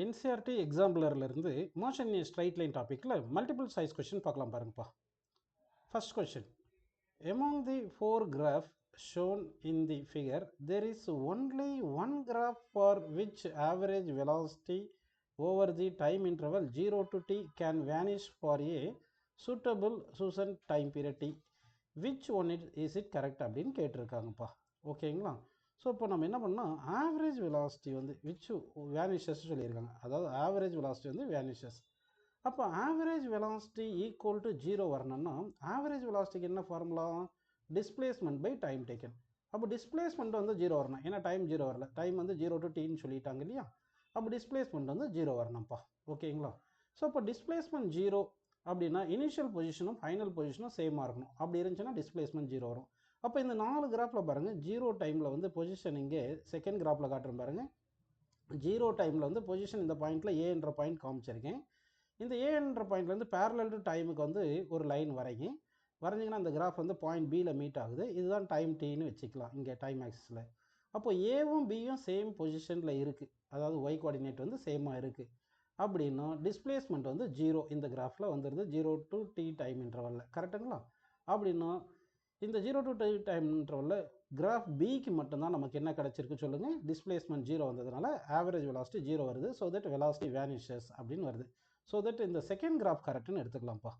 NCERT எக்ஸாம்பிளர்லேருந்து motion in straight line டாப்பிக்கில் multiple choice question பார்க்கலாம் பாருங்கப்பா. First question, among the four graphs shown in the figure there is only one graph for which average velocity over the time interval 0 to t can vanish for a suitable Susan time period t. which one is it correct அப்படின்னு கேட்டிருக்காங்கப்பா. ஓகேங்களா? So இப்போ நம்ம என்ன பண்ணோம், average velocity வந்து which vanishes சொல்லியிருக்காங்க. அதாவது average velocity வந்து வேனிஷஸ். அப்போ ஆவரேஜ் வெலாசிட்டி ஈக்குவல் டு 0 வரணும்னா ஆவரேஜ் வெலாசிட்டிக்கு என்ன formula? Displacement by time taken. அப்போ டிஸ்பிளேஸ்மெண்ட் வந்து 0 வரணும், ஏன்னா டைம் 0 வரல, டைம் வந்து 0 டு டீன்னு சொல்லிட்டாங்க இல்லையா. அப்போ டிஸ்பிளேஸ்மெண்ட் வந்து 0 வரணும்ப்பா. ஓகேங்களா? ஸோ இப்போ டிஸ்பிளேஸ்மெண்ட் 0 அப்படின்னா இனிஷியல் பொசிஷனும் ஃபைனல் பொசிஷனும் சேமாக இருக்கணும். அப்படி இருந்துச்சுன்னா டிஸ்பிளேஸ்மெண்ட் 0 வரும். அப்போ இந்த 4 கிராஃபில் பாருங்கள், 0 டைமில் வந்து பொசிஷன் இங்கே செகண்ட் கிராஃபில் காட்டுறேன் பாருங்கள். 0 டைமில் வந்து பொசிஷன் இந்த பாயிண்டில் ஏன்ற பாயிண்ட் காமிச்சிருக்கேன். இந்த ஏன்ற பாயிண்ட்லேருந்து பேரலல் டு டைமுக்கு வந்து ஒரு லைன் வரைஞ்சிங்கன்னா அந்த கிராஃப் வந்து பாயிண்ட் பியில் மீட் ஆகுது. இதுதான் டைம் டீன்னு வச்சுக்கலாம் இங்கே டைம் ஆக்சிஸில். அப்போ ஏவும் பியும் சேம் பொசிஷனில் இருக்குது, அதாவது ஒய் கோஆர்டினேட் வந்து சேமாக இருக்குது அப்படின்னா டிஸ்பிளேஸ்மெண்ட் வந்து 0 இந்த கிராஃபில் வந்துடுது 0 டு டி டைம் இன்டர்வலில். கரெக்டுங்களா? அப்படின்னா இந்த 0 டு டி டைம் இன்டர்வலில் கிராஃப் பிக்கு மட்டும்தான் நமக்கு என்ன கிடச்சிருக்கு சொல்லுங்கள், டிஸ்பிளேஸ்மெண்ட் 0 வந்ததுனால ஆவரேஜ் வெலாசிட்டி 0 வருது. ஸோ தட் வெலாசிட்டி வேனிஷஸ் அப்படின்னு வருது. ஸோ தட் இந்த செகண்ட் கிராஃப் கரெக்டுன்னு எடுத்துக்கலாம்ப்பா.